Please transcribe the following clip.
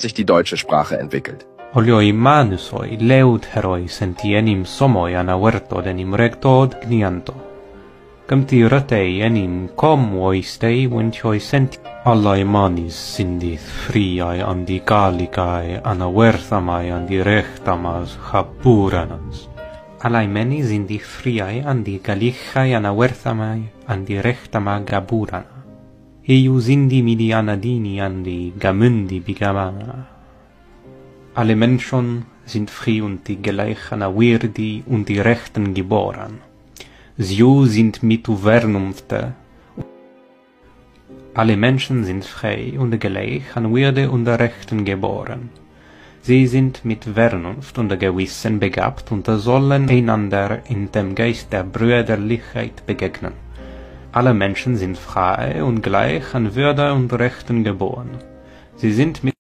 sich die deutsche Sprache entwickelt. Olioi manusoi leut heroi senti enim somoi anaverto denim rectod gnianto. Camti ratei enim com oistei ventioi senti. Allai manis sindith friai andi galicae anaverthamai andi rechtamas haburanas. Allai menis indi friai andi galicae anaverthamai andi rechtama gaburana. Eius indi midi anadini andi gamundi bigamana. Alle Menschen sind frei und die gleich an Wirdi und die Rechten geboren. Sie sind mit Vernunft. Alle Menschen sind frei und gleich an Würde und Rechten geboren. Sie sind mit Vernunft und Gewissen begabt und sollen einander in dem Geist der Brüderlichkeit begegnen. Alle Menschen sind frei und gleich an Würde und Rechten geboren. Sie sind mit